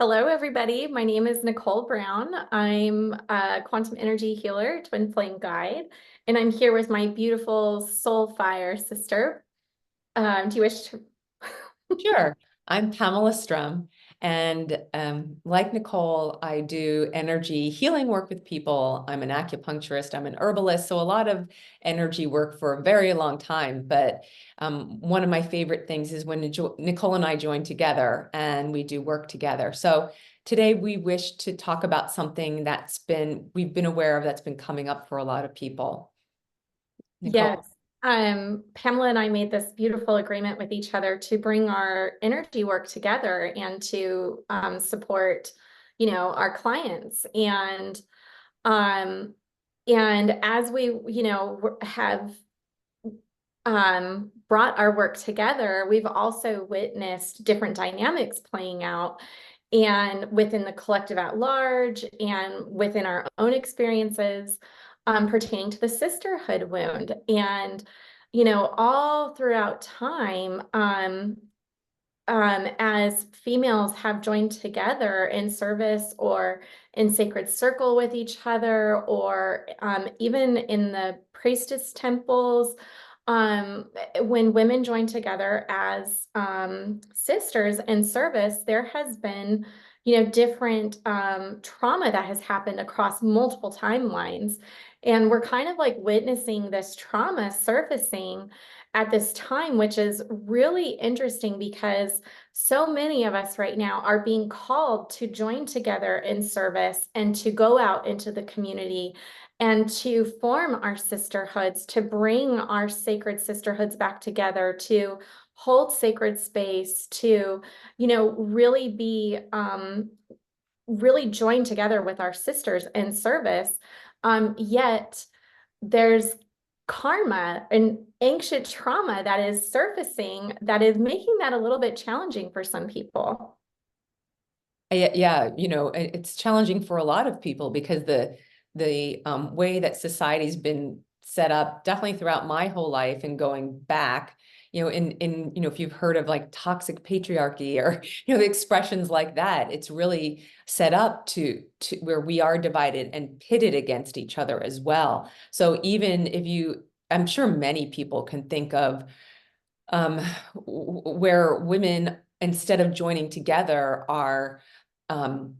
Hello, everybody. My name is Nicole Brown. I'm a quantum energy healer, twin flame guide, and I'm here with my beautiful soul fire sister. Do you wish to? Sure. I'm Pamela Strum, and like Nicole, I do energy healing work with people. I'm an acupuncturist, I'm an herbalist, so a lot of energy work for a very long time. But one of my favorite things is when Nicole and I join together and we do work together. So today we wish to talk about something we've been aware of that's been coming up for a lot of people. Nicole. Yes. Pamela and I made this beautiful agreement with each other to bring our energy work together and to support, our clients. Um, and as we, have brought our work together, we've also witnessed different dynamics playing out and within the collective at large and within our own experiences pertaining to the sisterhood wound. And, all throughout time, as females have joined together in service or in sacred circle with each other, or even in the priestess temples, when women join together as sisters in service, there has been, different trauma that has happened across multiple timelines. And we're kind of like witnessing this trauma surfacing at this time, which is really interesting because so many of us right now are being called to join together in service and to go out into the community and to form our sisterhoods, to bring our sacred sisterhoods back together, to hold sacred space, to, really be really joined together with our sisters in service. Yet there's karma and ancient trauma that is surfacing that is making that a little bit challenging for some people. Yeah, it's challenging for a lot of people because the way that society's been set up, definitely throughout my whole life and going back, if you've heard of like toxic patriarchy or the expressions like that, it's really set up to where we are divided and pitted against each other as well. So even if I'm sure many people can think of um, where women, instead of joining together, are um,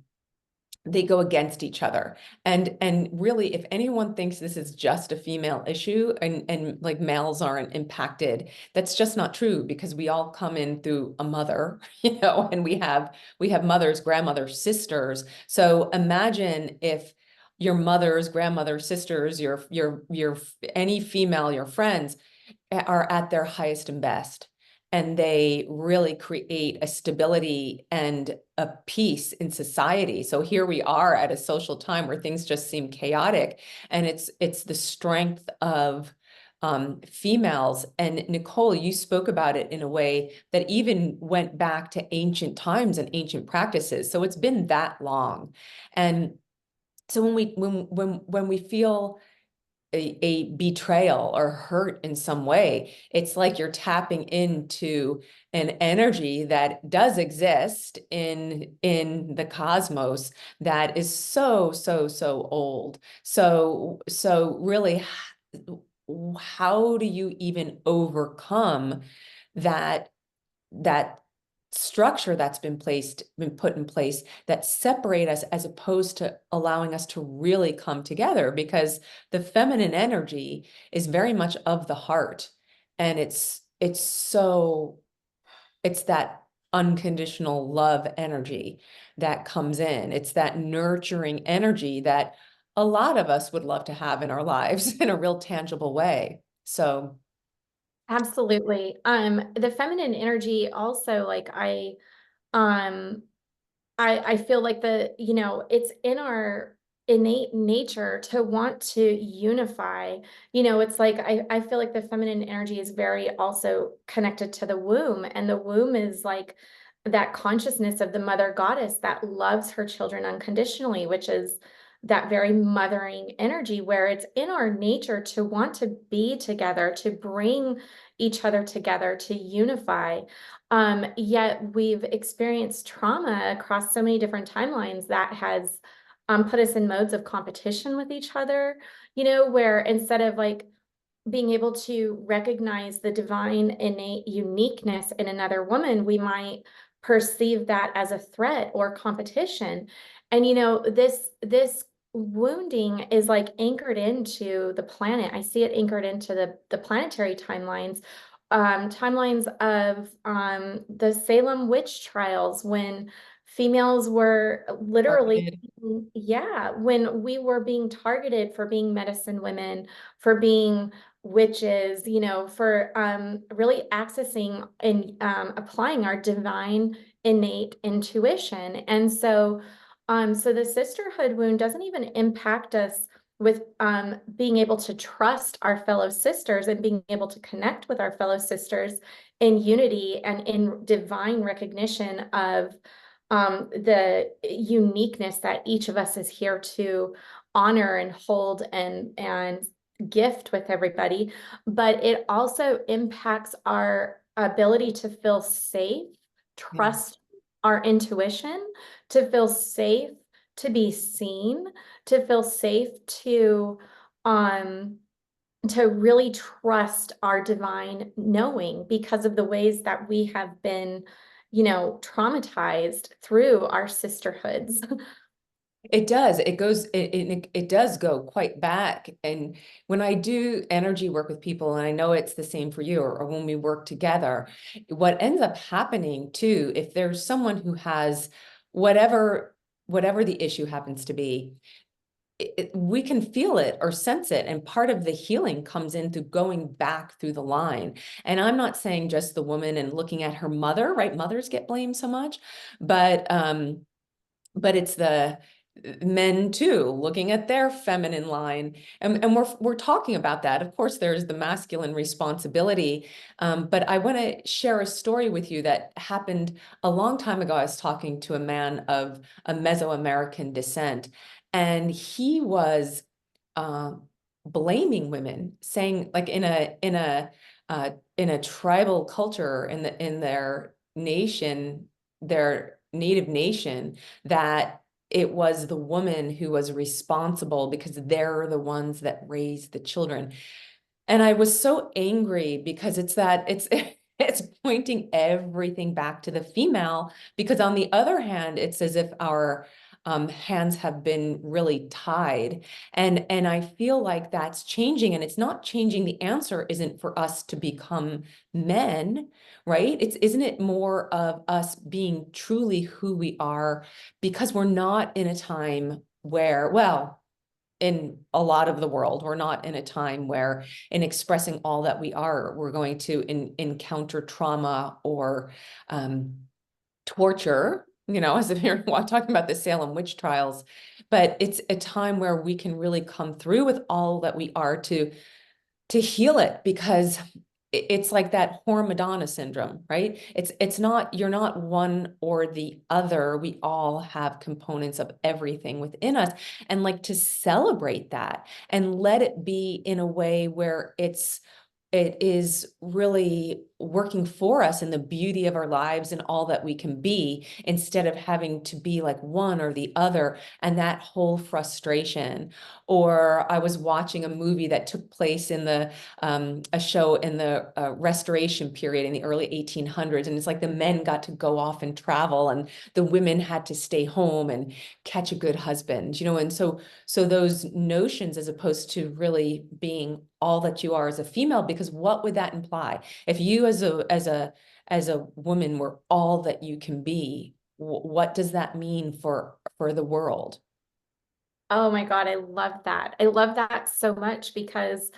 they go against each other. And really, if anyone thinks this is just a female issue and like males aren't impacted, that's just not true, because we all come in through a mother, and we have mothers, grandmothers, sisters. So imagine if your mothers, grandmothers, sisters, your any female, your friends are at their highest and best. And they really create a stability and a peace in society. So here we are at a social time where things just seem chaotic. And it's the strength of females. And Nicole, you spoke about it in a way that even went back to ancient times and ancient practices. So it's been that long. And so when we feel a betrayal or hurt in some way, it's like you're tapping into an energy that does exist in the cosmos that is so old. So really, how do you even overcome that structure that's been put in place that separate us, as opposed to allowing us to really come together? Because the feminine energy is very much of the heart, and it's that unconditional love energy that comes in. It's that nurturing energy that a lot of us would love to have in our lives in a real tangible way. So Absolutely. The feminine energy also, like um, I feel like it's in our innate nature to want to unify. It's like I feel like the feminine energy is very also connected to the womb, and the womb is like that consciousness of the mother goddess that loves her children unconditionally, which is that very mothering energy where it's in our nature to want to be together, to bring each other together, to unify. Yet we've experienced trauma across so many different timelines that has put us in modes of competition with each other, where instead of like being able to recognize the divine innate uniqueness in another woman, we might perceive that as a threat or competition. And this wounding is like anchored into the planet. I see it anchored into the planetary timelines, timelines of the Salem witch trials when females were literally, Targeted. yeah, when we were being targeted for being medicine women, for being witches, for really accessing and applying our divine innate intuition. And so the sisterhood wound doesn't even impact us with being able to trust our fellow sisters and being able to connect with our fellow sisters in unity and in divine recognition of the uniqueness that each of us is here to honor and hold and gift with everybody, but it also impacts our ability to feel safe, Yeah. trust our intuition, to feel safe, to be seen, to feel safe um to really trust our divine knowing because of the ways that we have been, traumatized through our sisterhoods. It does. It does go quite back. And when I do energy work with people, and I know it's the same for you, or when we work together, what ends up happening too, if there's someone who has whatever whatever the issue happens to be, we can feel it or sense it. And part of the healing comes into going back through the line. And I'm not saying just the woman and looking at her mother, right? Mothers get blamed so much, but it's the men too, looking at their feminine line. And we're talking about that. Of course, there's the masculine responsibility. But I want to share a story with you that happened a long time ago. I was talking to a man of a Mesoamerican descent, and he was uh, blaming women, saying like in a tribal culture in their nation, their native nation, that it was the woman who was responsible because they're the ones that raised the children. And I was so angry because it's it's pointing everything back to the female, because on the other hand, it's as if our hands have been really tied. And I feel like that's changing, and it's not changing. The answer isn't for us to become men, right? Isn't it more of us being truly who we are, because we're not in a time where, well, in a lot of the world, we're not in a time where in expressing all that we are, we're going to encounter trauma or torture, as if you're talking about the Salem witch trials. But it's a time where we can really come through with all that we are to heal it, because it's like that whore Madonna syndrome, right? It's not, you're not one or the other. We all have components of everything within us, and like to celebrate that and let it be in a way where it is really working for us in the beauty of our lives and all that we can be, instead of having to be like one or the other, and that whole frustration. Or I was watching a movie that took place in a show in the Restoration period in the early 1800s, and it's like the men got to go off and travel, and the women had to stay home and catch a good husband, and so those notions, as opposed to really being all that you are as a female, because what would that imply if you as a woman were all that you can be? What does that mean for the world? Oh my God, I love that. I love that so much because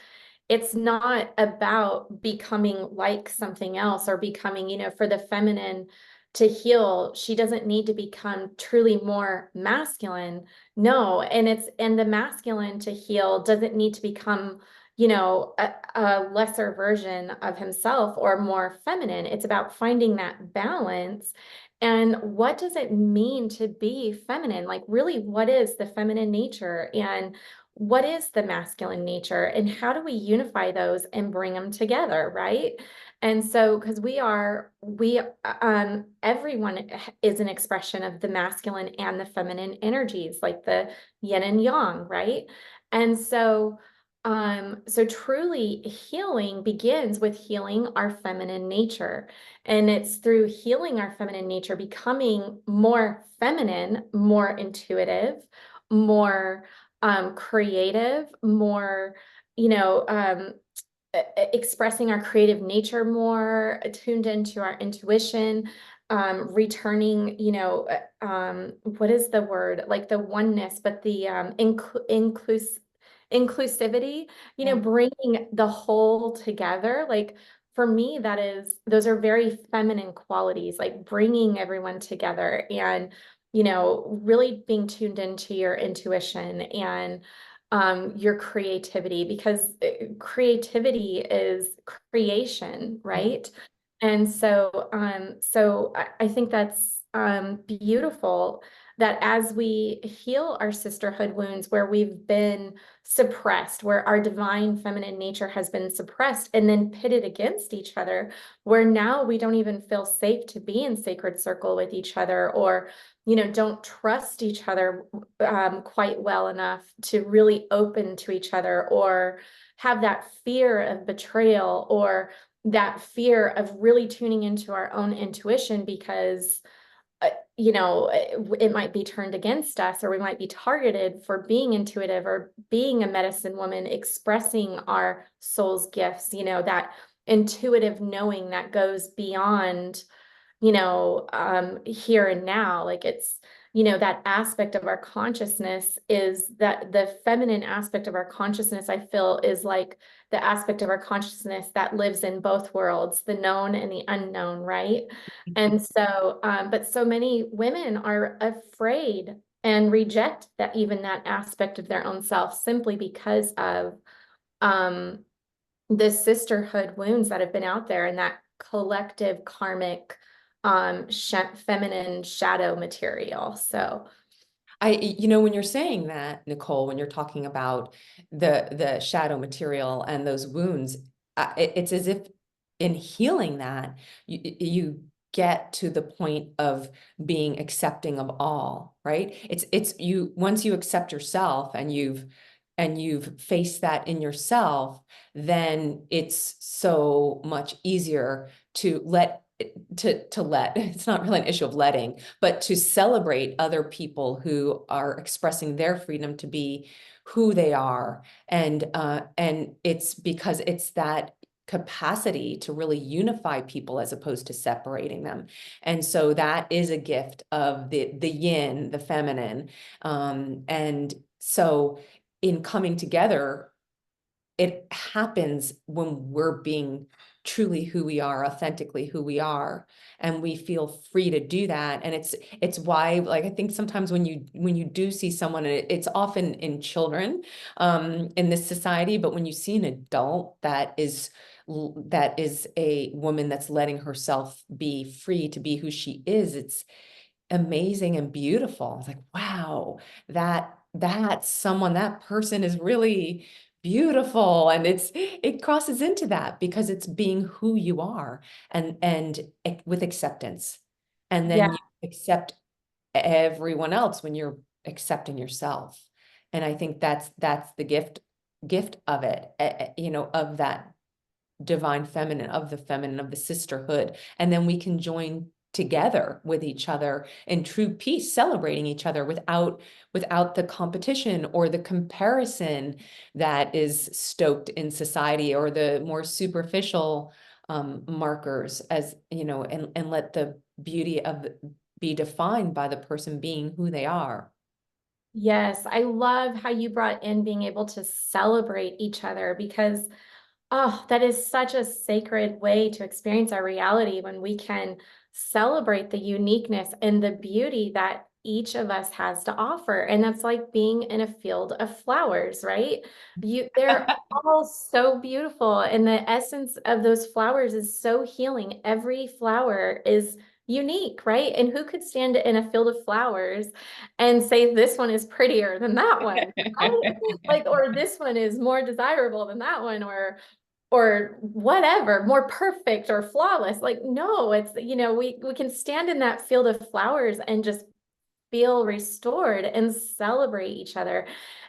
it's not about becoming like something else or becoming, for the feminine to heal, she doesn't need to become truly more masculine. No, and the masculine to heal doesn't need to become, a lesser version of himself or more feminine. It's about finding that balance. And what does it mean to be feminine? Like, really, what is the feminine nature? And what is the masculine nature? And how do we unify those and bring them together, right? And so, because everyone is an expression of the masculine and the feminine energies, like the yin and yang, right? And so truly healing begins with healing our feminine nature. And it's through healing our feminine nature, becoming more feminine, more intuitive, more creative, more, you know, expressing our creative nature more, tuned into our intuition, returning, what is the word? Like the oneness, but the inclusivity, Yeah. bringing the whole together. Like for me, those are very feminine qualities, like bringing everyone together and, really being tuned into your intuition and your creativity, because creativity is creation, right? And so I think that's beautiful that as we heal our sisterhood wounds where we've been suppressed, where our divine feminine nature has been suppressed and then pitted against each other, where now we don't even feel safe to be in sacred circle with each other, or don't trust each other quite well enough to really open to each other, or have that fear of betrayal, or that fear of really tuning into our own intuition because it might be turned against us, or we might be targeted for being intuitive or being a medicine woman, expressing our soul's gifts, that intuitive knowing that goes beyond here and now. Like it's, that aspect of our consciousness is that the feminine aspect of our consciousness, I feel, is like the aspect of our consciousness that lives in both worlds, the known and the unknown, right? And so, but so many women are afraid and reject that, even that aspect of their own self, simply because of um, the sisterhood wounds that have been out there, and that collective karmic feminine shadow material. So When you're saying that, Nicole, when you're talking about the shadow material and those wounds, it's as if in healing that, you get to the point of being accepting of all, right? It's you once you accept yourself and you've faced that in yourself, then it's so much easier to let it's not really an issue of letting, but to celebrate other people who are expressing their freedom to be who they are. And it's because it's that capacity to really unify people as opposed to separating them. And so that is a gift of the yin, the feminine. And so in coming together, it happens when we're being truly who we are, authentically who we are, and we feel free to do that. And it's why, like, I think sometimes when you do see someone, and it's often in children in this society, but when you see an adult that is a woman that's letting herself be free to be who she is, it's amazing and beautiful. It's like, wow, that person is really beautiful. And it crosses into that because it's being who you are, and with acceptance. And yeah. then you accept everyone else when you're accepting yourself. And I think that's the gift of it, of that divine feminine, of the sisterhood. And then we can join together with each other in true peace, celebrating each other without the competition or the comparison that is stoked in society, or the more superficial markers, as and let the beauty of be defined by the person being who they are. Yes, I love how you brought in being able to celebrate each other, because oh, that is such a sacred way to experience our reality, when we can celebrate the uniqueness and the beauty that each of us has to offer. And that's like being in a field of flowers, right? They're all so beautiful. And the essence of those flowers is so healing. Every flower is unique, right? And who could stand in a field of flowers and say this one is prettier than that one, right? Like, or this one is more desirable than that one, or whatever, more perfect or flawless. Like, no, it's, we can stand in that field of flowers and just feel restored and celebrate each other.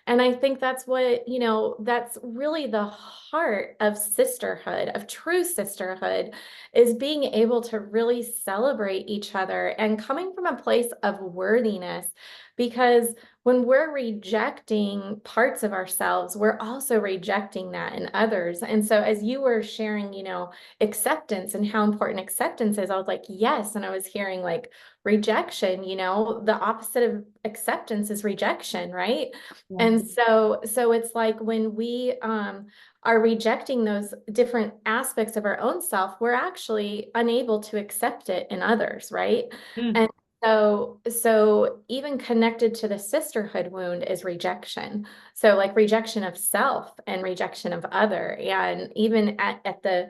And I think that's what, that's really the heart of sisterhood, of true sisterhood, is being able to really celebrate each other and coming from a place of worthiness. Because when we're rejecting parts of ourselves, we're also rejecting that in others. And so, as you were sharing, acceptance and how important acceptance is, I was like, yes. And I was hearing like, rejection, the opposite of acceptance is rejection, right? Yeah. And so it's like when we are rejecting those different aspects of our own self, we're actually unable to accept it in others, right? Mm. And so even connected to the sisterhood wound is rejection. So like rejection of self and rejection of other, and even at the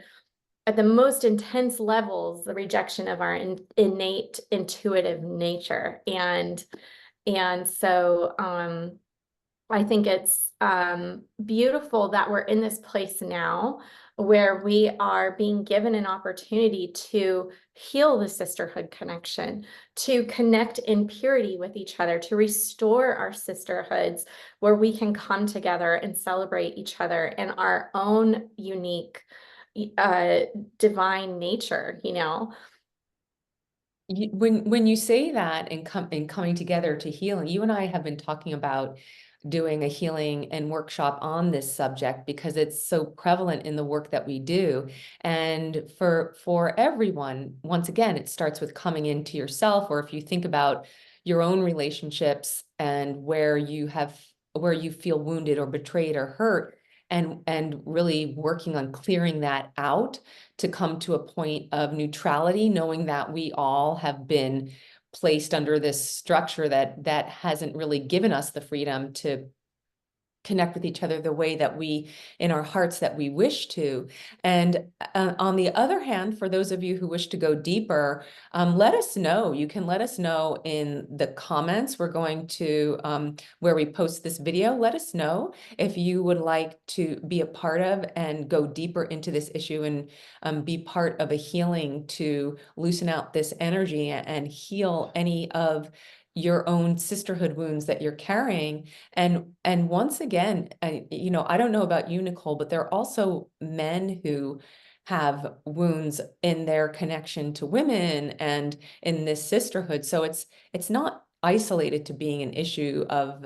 most intense levels, the rejection of our innate intuitive nature. And so I think it's beautiful that we're in this place now where we are being given an opportunity to heal the sisterhood connection, to connect in purity with each other, to restore our sisterhoods where we can come together and celebrate each other in our own unique uh, divine nature. When you say that and coming together to healing, you and I have been talking about doing a healing and workshop on this subject because it's so prevalent in the work that we do. And for everyone, once again, it starts with coming into yourself, or if you think about your own relationships and where you feel wounded or betrayed or hurt, and really working on clearing that out to come to a point of neutrality, knowing that we all have been placed under this structure that hasn't really given us the freedom to connect with each other the way that we in our hearts that we wish to. And on the other hand, for those of you who wish to go deeper, let us know. You can let us know in the comments. We're going to where we post this video. Let us know if you would like to be a part of and go deeper into this issue and be part of a healing to loosen out this energy and heal any of your own sisterhood wounds that you're carrying. And once again, I don't know about you, Nicole, but there are also men who have wounds in their connection to women and in this sisterhood. So it's not isolated to being an issue of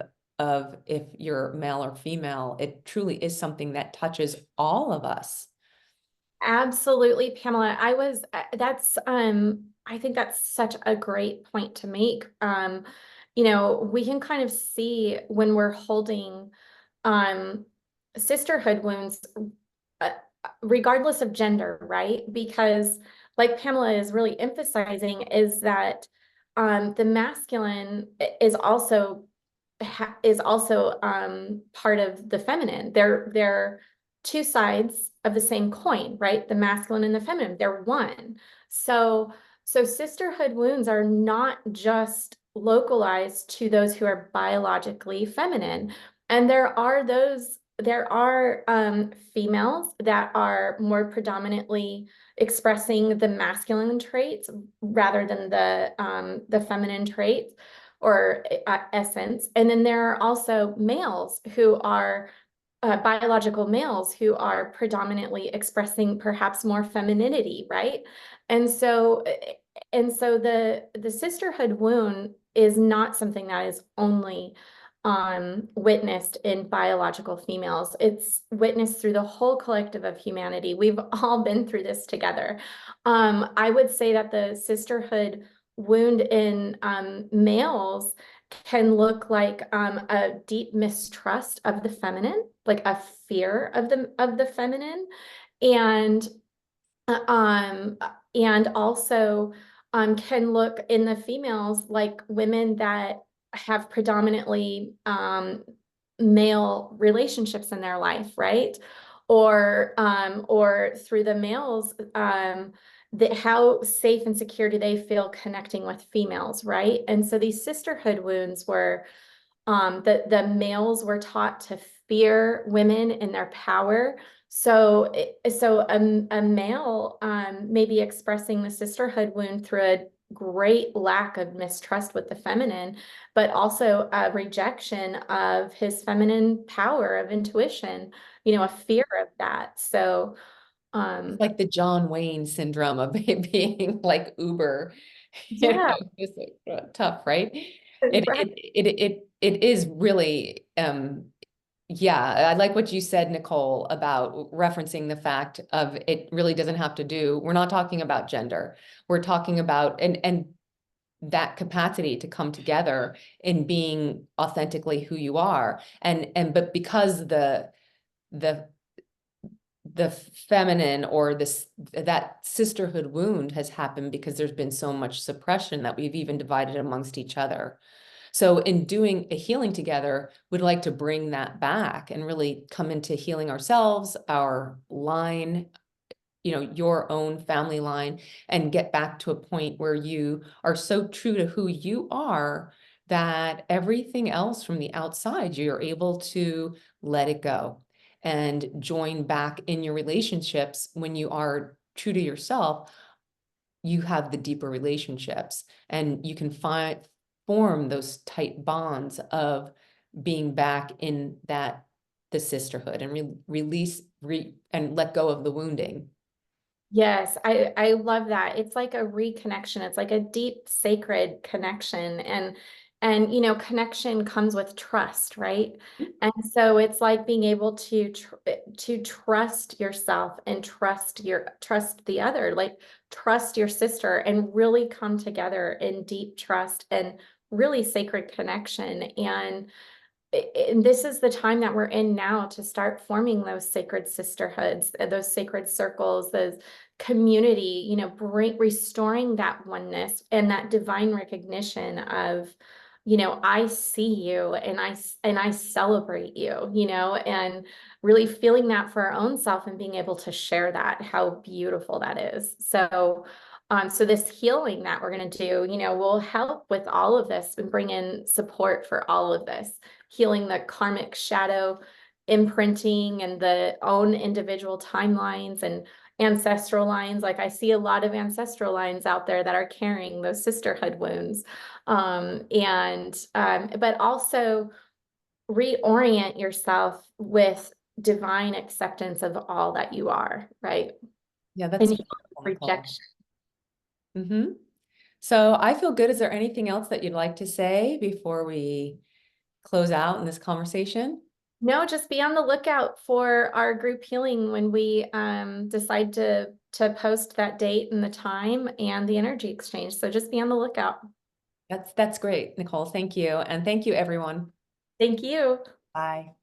if you're male or female. It truly is something that touches all of us. Absolutely, Pamela. I think that's such a great point to make. We can kind of see when we're holding um sisterhood wounds, uh, regardless of gender, right? Because like Pamela is really emphasizing is that the masculine is also part of the feminine. They're two sides of the same coin, right? The masculine and the feminine, they're one. So sisterhood wounds are not just localized to those who are biologically feminine. And there are females that are more predominantly expressing the masculine traits rather than the feminine traits or essence. And then there are also males who are biological males who are predominantly expressing perhaps more femininity, right? And so the sisterhood wound is not something that is only witnessed in biological females. It's witnessed through the whole collective of humanity. We've all been through this together. I would say that the sisterhood wound in males can look like a deep mistrust of the feminine, like a fear of the feminine, and uh, um, and also can look in the females like women that have predominantly male relationships in their life, right? Or through the males, how safe and secure do they feel connecting with females, right? And so these sisterhood wounds were the males were taught to fear women and their power. So a male may be expressing the sisterhood wound through a great lack of mistrust with the feminine, but also a rejection of his feminine power of intuition, a fear of that. So, It's um, like the John Wayne syndrome of being like uber, yeah, just like, tough, right? right. It is really, yeah, I like what you said, Nicole, about referencing the fact of it really doesn't have to do, we're not talking about gender. We're talking about, and that capacity to come together in being authentically who you are. But because the the feminine or that sisterhood wound has happened because there's been so much suppression that we've even divided amongst each other. So in doing a healing together, we'd like to bring that back and really come into healing ourselves, our line, your own family line, and get back to a point where you are so true to who you are that everything else from the outside, you're able to let it go and join back in your relationships. When you are true to yourself, you have the deeper relationships and you can form those tight bonds of being back in the sisterhood and release and let go of the wounding. Yes, I love that. It's like a reconnection. It's like a deep sacred connection, and connection comes with trust, right? And so it's like being able to trust yourself and trust the other, like trust your sister and really come together in deep trust and really sacred connection. And this is the time that we're in now to start forming those sacred sisterhoods, those sacred circles, those community, restoring that oneness and that divine recognition of, I see you and I celebrate you, and really feeling that for our own self and being able to share that, how beautiful that is. So this healing that we're going to do, will help with all of this and bring in support for all of this, healing the karmic shadow imprinting and the own individual timelines and ancestral lines. Like I see a lot of ancestral lines out there that are carrying those sisterhood wounds. But also reorient yourself with divine acceptance of all that you are, right? Yeah, And that's heal beautiful, Nicole. rejection. So I feel good. Is there anything else that you'd like to say before we close out in this conversation? No, just be on the lookout for our group healing when we decide to post that date and the time and the energy exchange. So just be on the lookout. That's great, Nicole. Thank you. And thank you, everyone. Thank you. Bye.